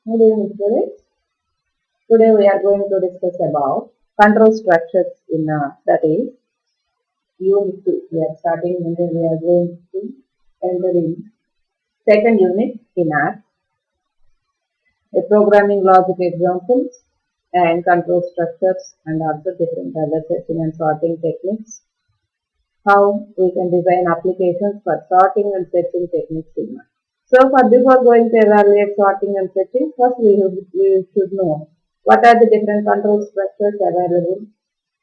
Good evening, students. Today we are going to discuss about control structures in that is Unit 2. We are starting and then we are going to enter in second unit in art, a programming logic examples and control structures and also different other setting and sorting techniques. How we can design applications for sorting and setting techniques in art. So before going to evaluate sorting and setting, first we should know what are the different control structures available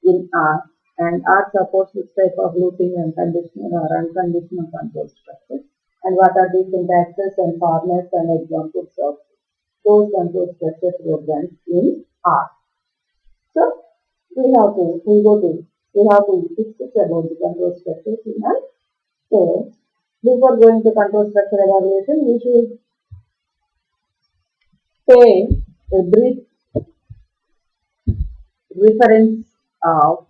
in R, and R supports which type of looping and conditional or unconditional control structures, and what are the syntaxes and formats and examples of those control structures programs in R. So we have to discuss about the control structures in R. So before going to control structure evaluation, we should take a brief reference of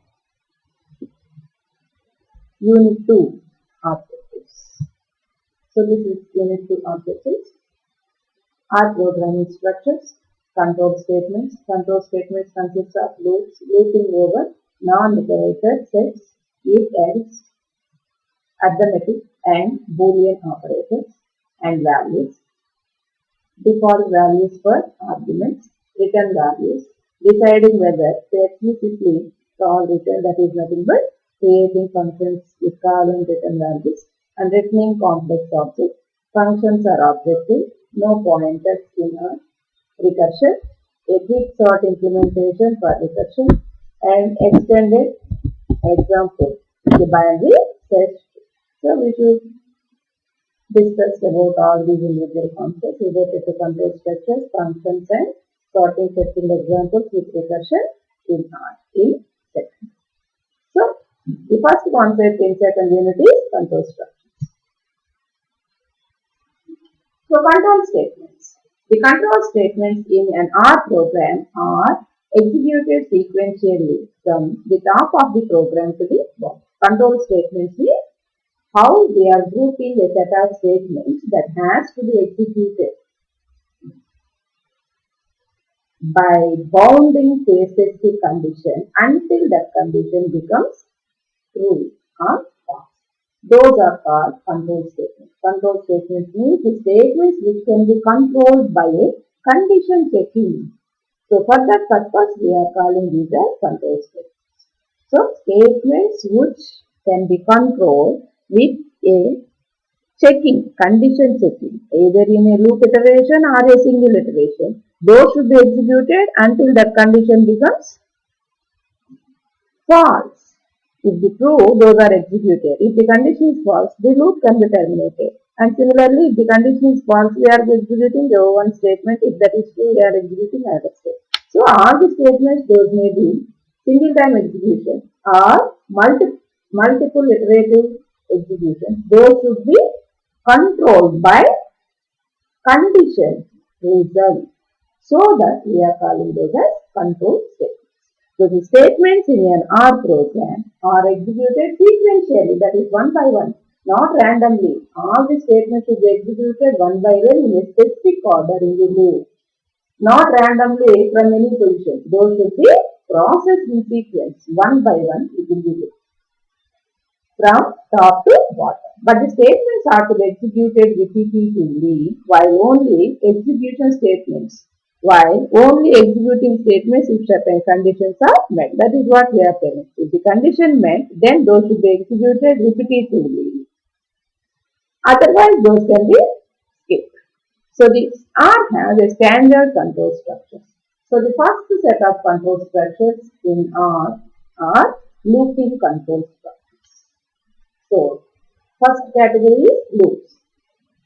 Unit 2 objectives. So this is Unit 2 objectives. R programming structures, control statements. Control statements consist of loops, looping over non-iterator sets, if else, arithmetic and Boolean operators and values. Default values for arguments, return values, deciding whether to explicitly call return, that is nothing but creating functions with call and return values, and returning complex objects. Functions are objective, no pointers in a recursion, a quick sort implementation for recursion, and extended example, the binary search. So we should discuss about all these individual concepts related to control structures, functions, and sorting setting examples with recursion in R in second. So the first concept in second unit is control structures. So control statements. The control statements in an R program are executed sequentially from the top of the program to the bottom. Control statements mean how they are grouping a set of statements that has to be executed by bounding to a specific condition until that condition becomes true or false. Those are called control statements. Control statements means the statements which can be controlled by a condition checking. So for that purpose we are calling these as control statements. So statements which can be controlled with a checking, condition checking, either in a loop iteration or a single iteration. Those should be executed until that condition becomes false. If the true, those are executed. If the condition is false, the loop can be terminated. And similarly, if the condition is false, we are executing the one statement. If that is true, we are executing another statement. So all the statements, those may be single time execution or multiple iterative execution. Those should be controlled by condition result. So that we are calling those as control statements. So the statements in an R program are executed sequentially, that is one by one, not randomly. All the statements should be executed one by one in a specific order in the loop, not randomly from any position. Those should be processed in sequence one by one within the loop, from top to bottom. But the statements are to be executed repetitively while only executing statements if certain conditions are met. That is what we are telling. If the condition met, then those should be executed repetitively. Otherwise, those can be skipped. So this R has a standard control structure. So the first set of control structures in R are looping control structures. So first category is loops.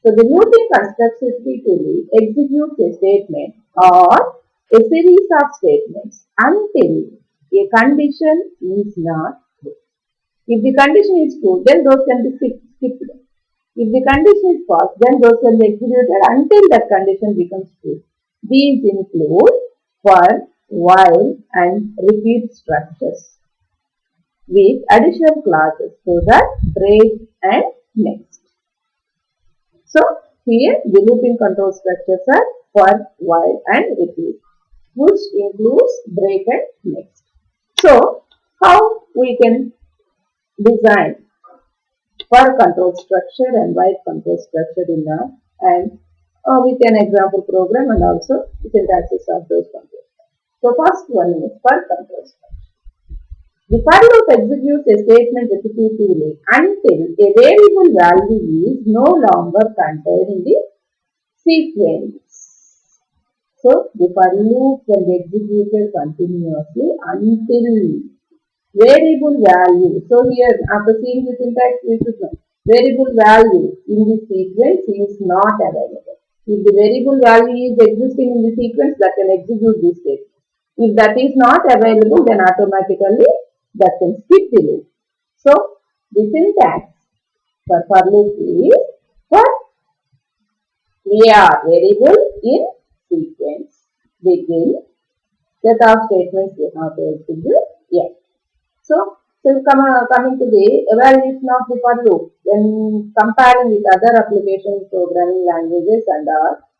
So the looping constructs repeatedly executes a statement or a series of statements until a condition is not true. If the condition is true, then those can be skipped. If the condition is false, then those can be executed until that condition becomes true. These include for, while, and repeat structures with additional clauses, so that break and next. So here the looping control structures are for, while and repeat, which includes break and next. So, how we can design for control structure and write control structure in a and with an example program and also syntaxes of those controls. So, first one is for control structure. The for loop executes a statement repetitively until a variable value is no longer contained in the sequence. So, the for loop will be executed continuously until variable value. So, here after seeing the syntax, we should know variable value in the sequence is not available. If the variable value is existing in the sequence, that can execute this statement. If that is not available, then automatically that can skip the loop. So, the syntax for loop is for variable in sequence begin set of statements we have to execute yes. So coming to the evaluation of the for loop, when comparing with other application programming languages and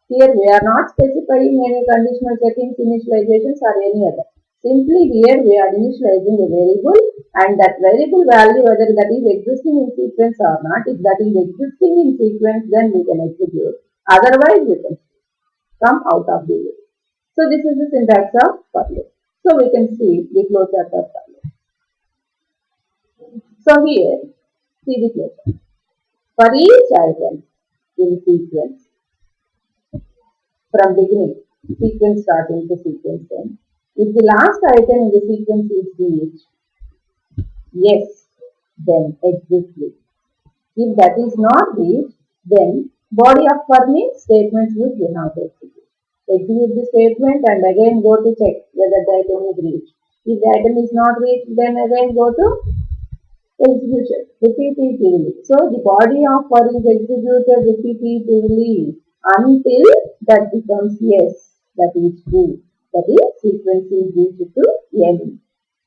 here we are not specifying any conditional settings, initializations or any other. Simply here we are initializing a variable and that variable value whether that is existing in sequence or not. If that is existing in sequence, then we can execute. Otherwise, we can come out of the loop. So this is the syntax of for loop. So we can see the flowchart of for loop. So here, see the flowchart. For each item in sequence, from beginning, sequence starting to sequence end, if the last item in the sequence is reached, yes, then exit loop. If that is not reached, then body of for means statements which we have to execute. Execute the statement and again go to check whether the item is reached. If the item is not reached, then again go to execution repeatedly. So the body of for is executed repeatedly until that becomes yes, that is true. That is sequence is reached to end.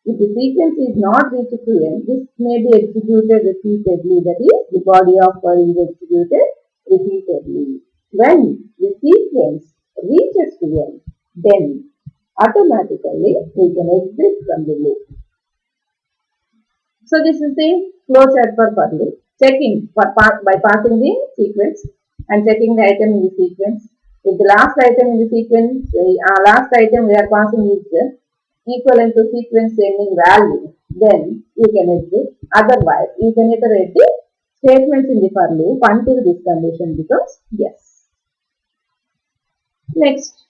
If the sequence is not reached to end, this may be executed repeatedly. That is, the body of for is executed repeatedly. When the sequence reaches to end, then automatically we can exit from the loop. So this is the flowchart for loop. Checking by passing the sequence and checking the item in the sequence. If the last item in the sequence, last item we are passing is equivalent to sequence ending value, then you can exit. Otherwise, you can iterate the statements in the for loop until this condition becomes yes. Next,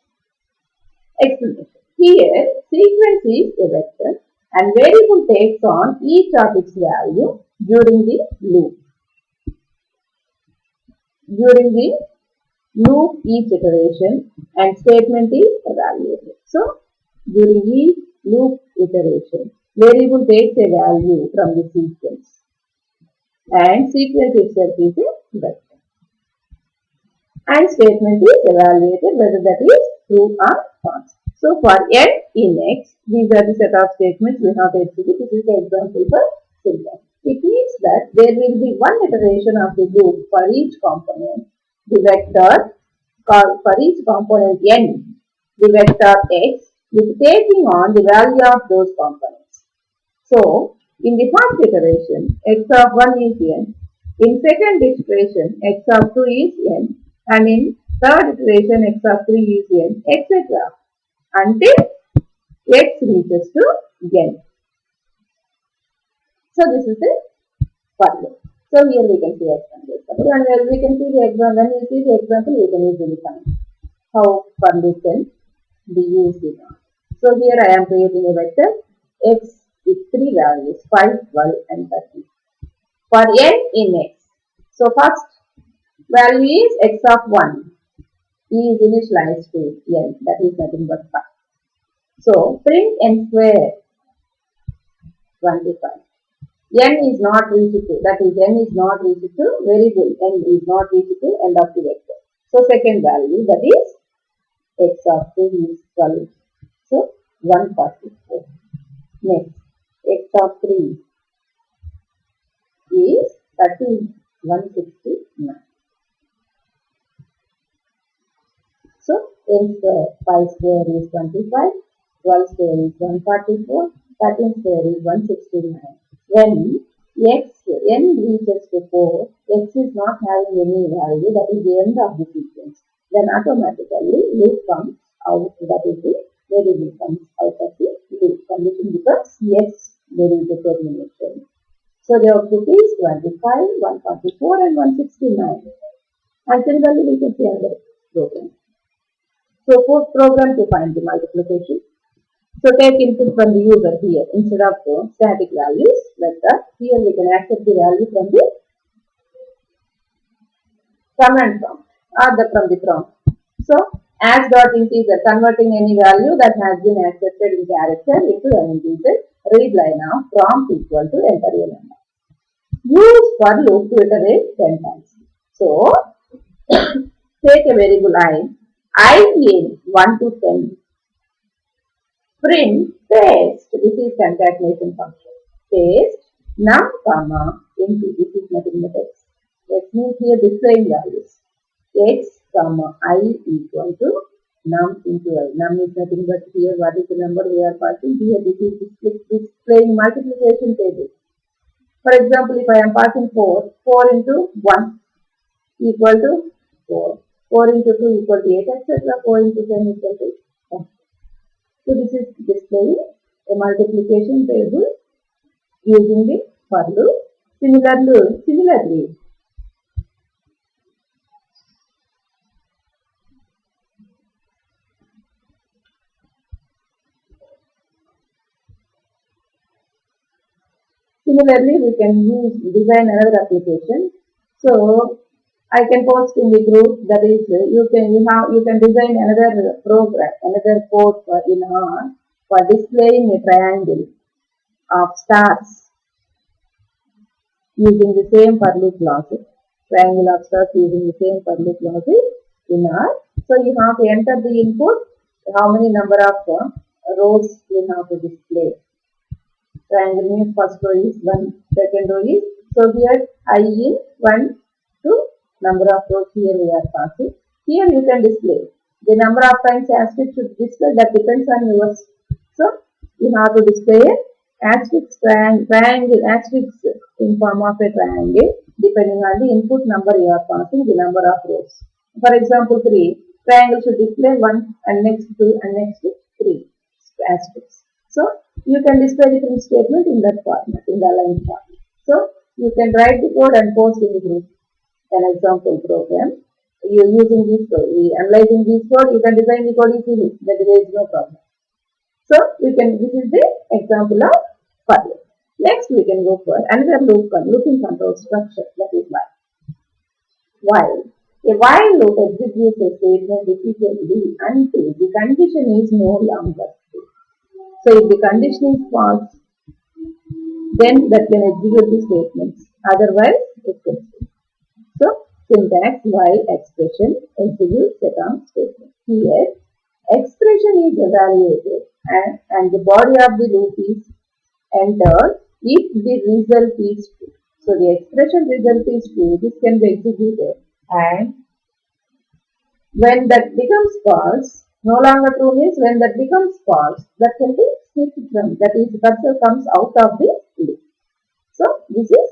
explanation. Here, sequence is a vector and variable takes on each of its value during the loop. During the loop, each iteration and statement is evaluated. So, during each loop iteration, variable takes a value from the sequence and sequence itself is a vector. And statement is evaluated whether that is true or false. So, for n in x, these are the set of statements we have to execute. This is the example for syntax. It means that there will be one iteration of the loop for each component, the vector for each component n, the vector x, with taking on the value of those components. So, in the first iteration, x of 1 is n, in second iteration, x of 2 is n, and in third iteration, x of 3 is n, etc. until x reaches to n. So, this is the for loop. So, here we can see example. And when we can see the example, when we see the example, we can easily find how for loop can be used in R. So, here I am creating a vector x with 3 values 5, 12 and 30 for n in x. So, first value is x of 1 is initialized to n, that is nothing but 5. So, print n square 25. N is not reached to, that is n is not reached to variable, n is not reached to end of the vector. So, second value that is x of 2 is 12. So, 144. Next, x of 3 is 169. So, 10 square, 5 square is 25, 12 square is 144, 13 square is 169. When n reaches to 4, x is not having any value, that is the end of the sequence. Then automatically loop comes out, that is the variable comes out of the loop. Condition becomes yes, there is a termination. So the output is 25, 144 and 169. And similarly we can see another program. So for program to find the multiplication. So take input from the user here instead of static values like that. Here we can accept the value from the command prompt or from the prompt. So as dot integer, converting any value that has been accepted in character into an integer, read line of prompt equal to enter a number. Use for loop to iterate 10 times. So take a variable I in 1 to 10. Print paste, this is concatenation function. Paste num comma into, this is nothing but x. X means here displaying values. X comma I equal to num into I. Num is nothing but here what is the number we are passing. Here this is displaying multiplication table. For example, if I am passing 4, 4 into 1 equal to 4. 4 into 2 equal to 8, etc. 4 into 10 equal to 1. So this is displaying a multiplication table using the for loop. Similarly, we can design another application. So I can post in the group, that is you can design another program, another code in R for displaying a triangle of stars using the same for loop logic. Triangle of stars using the same for loop logic in R. So you have to enter the input, how many number of rows you have to display. Triangle means first row is 1, second row is, so here I in 1 to number of rows here we are passing. Here you can display the number of times asterisk should display, that depends on yours. So you have to display asterisk triangle asterisk in form of a triangle depending on the input number you are passing, the number of rows. For example, 3 triangle should display 1 and next 2 and next 3 asterisks. So you can display the print statement in that format, in the aligned format. So you can write the code and post in the group. An example program. You using this code, analyzing this code, you can design the code easily. That there is no problem. So this is the example of for loop. Next we can go for another looping control structure, that is while. While a while loop executes a statement repeatedly until the condition is no longer true. So if the condition is false, then that can execute the statements. Otherwise, it can fail. So syntax while expression execute set on statement. Here, expression is evaluated and the body of the loop is entered if the result is true. So the expression result is true, this can be executed, and when that becomes false, no longer true means when that becomes false, that can be skipped from, that is, the cursor comes out of the loop. So this is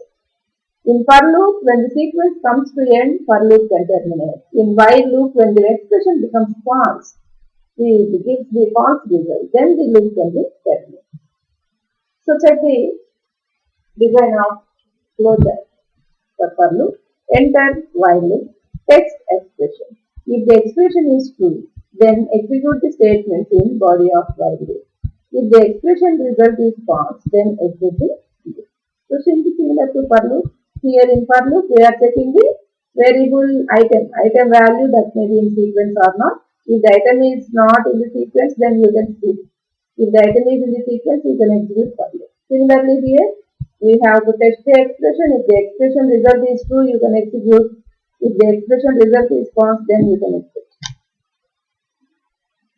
in for loop, when the sequence comes to end, for loop can terminate. In while loop, when the expression becomes false, it gives the false result, then the loop can be terminated. So check the design of flowchart for loop. Enter while loop, text expression. If the expression is true, then execute the statements in body of while loop. If the expression result is false, then execute the loop. So similar to for loop. Here in for loop, we are checking the variable item value that may be in sequence or not. If the item is not in the sequence, then you can skip. If the item is in the sequence, you can execute for loop. Similarly here, we have to test the expression. If the expression result is true, you can execute. If the expression result is false, then you can execute.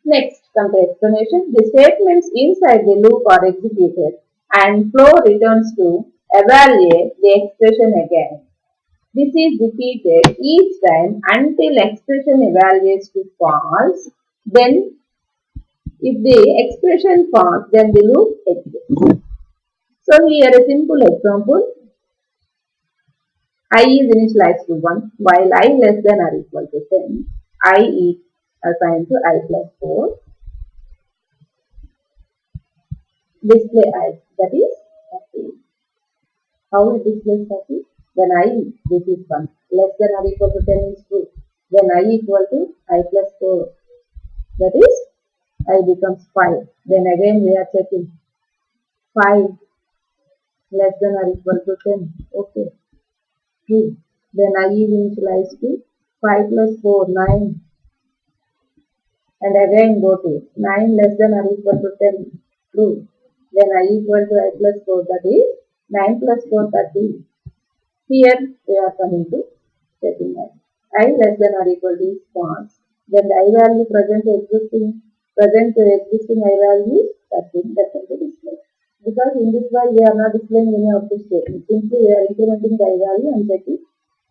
Next, come to explanation. The statements inside the loop are executed and flow returns to evaluate the expression again. This is repeated each time until expression evaluates to false Then if the expression falls, then the loop exists. So here a simple example. I is initialized to 1 while I less than or equal to 10. I is assigned to I plus 4. Display I, that is 30. How it displays 30? When I, this is 1, less than or equal to 10 is true. Then I equal to I plus 4, that is I becomes 5. Then again we are checking 5 less than or equal to 10. Okay, true. Then I is initialized to 5 plus 4, 9. And again go to 9 less than or equal to 10. True. Then I equal to I plus 4, that is 9 plus 4, 30. Here we are coming to setting I. I less than or equal to is false. Then the I value present to existing I value is 13. That's the display. Because in this way we are not displaying any of the statements. Simply we are incrementing the I value and checking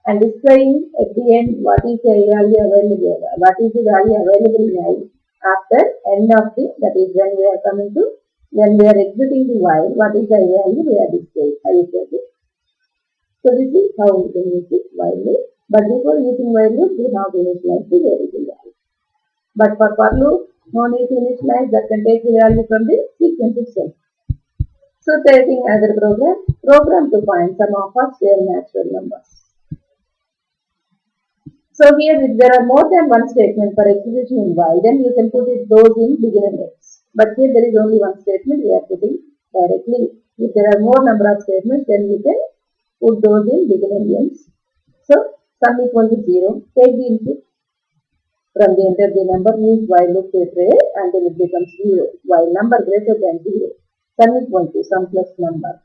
and displaying at the end what is the value available, what is the value available in I after end of the, that is when we are coming to, when we are exiting the while, what is the I value we are displaying, I equal to. So this is how we can use this while loop. But before using while loop, we have to initialize the variable value. But for loop, no need to initialize, that can take the value from the sequence itself. So taking another program to find some of our square natural numbers. So here if there are more than one statement for execution in while, then you can put those in beginner ends. But here there is only one statement we are putting directly. If there are more number of statements, then you can put those in beginner ends. So sum equal to 0, take the input. From the enter the number, use while loop to iterate until it becomes 0. While number greater than 0, sum equal to sum plus number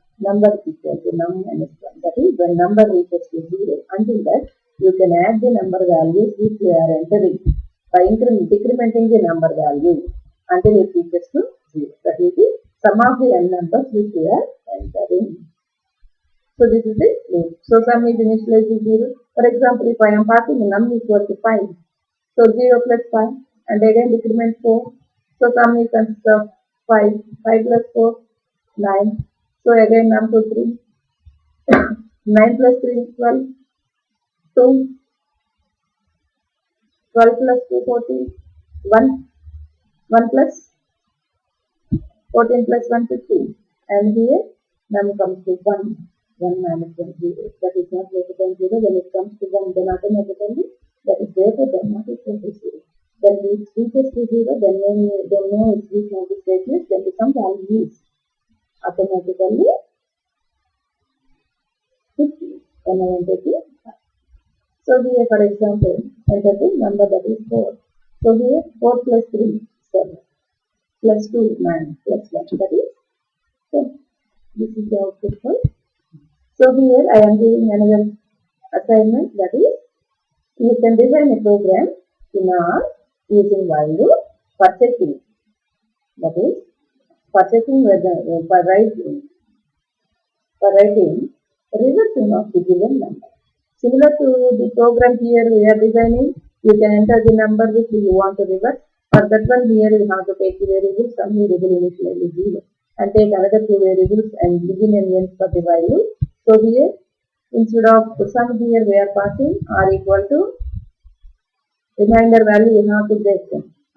equal to num minus 1. That is when number reaches to 0. Until that, you can add the number values which we are entering by decrementing the number value until it reaches to 0. That is the sum of the n numbers which we are entering. So this is the loop. So sum is initialized to 0. For example, if I am passing num equal to 5, so 0 plus 5 and again decrement 4. So sum is consists of 5 plus 4, 9. So again num to 3, 9 plus 3 is 12, 2, 12 plus 2, 14, 1, 1 plus 14 plus 1, 15. And here num comes to 1, 1 minus 1, 0. That is not greater than 0. When it comes to 1, then automatically that is greater than not equal to 0. Then it reaches to 0, then no execution of the statement, then some value is automatically 50. When I enter the 5. So here for example, enter the number that is 4. So here 4 plus 3, 7, plus 2, 9, plus 1, that is 10. This is the output for. So here I am giving another assignment, that is you can design a program in R using while loop for checking. That is for checking whether for writing reversing of the given number. Similar to the program here we are designing, you can enter the number which you want to reverse. For that one here you have to take the variables, some variable initially is 0 and take another two variables and begin and end for the while loop. So here instead of sum here we are passing r equal to reminder value you have to get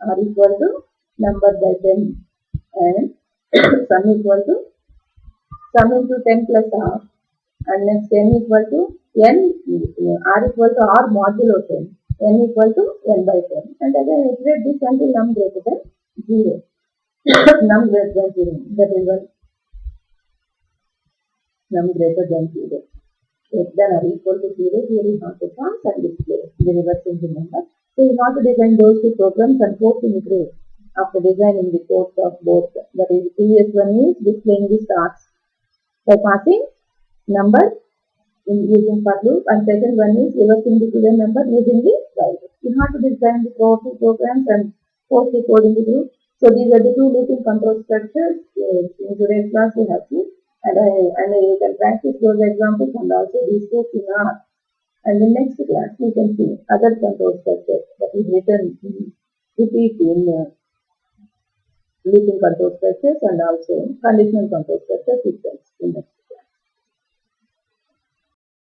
r equal to number by 10 and sum equal to sum into 10 plus r and next n equal to n, r equal to r modulo 10, n equal to n by 10 and again iterate this until num greater than 0. Num greater than 0, that is one num greater than 0. Less than or equal to 0, here you have to pass and display the reversing the number. So you have to design those two programs and both integrate after designing the codes of both. That is, the previous one is displaying the stars by passing number in using for loop and second one is reversing the given number using the while loop. You have to design the two programs and post the code in the group. So these are the two looping control structures. In today's class we have to and you can practice those examples and also these codes in R. And in next class, you can see other control structures that is written in C++ It is in looping control structures and also conditional control structures itself.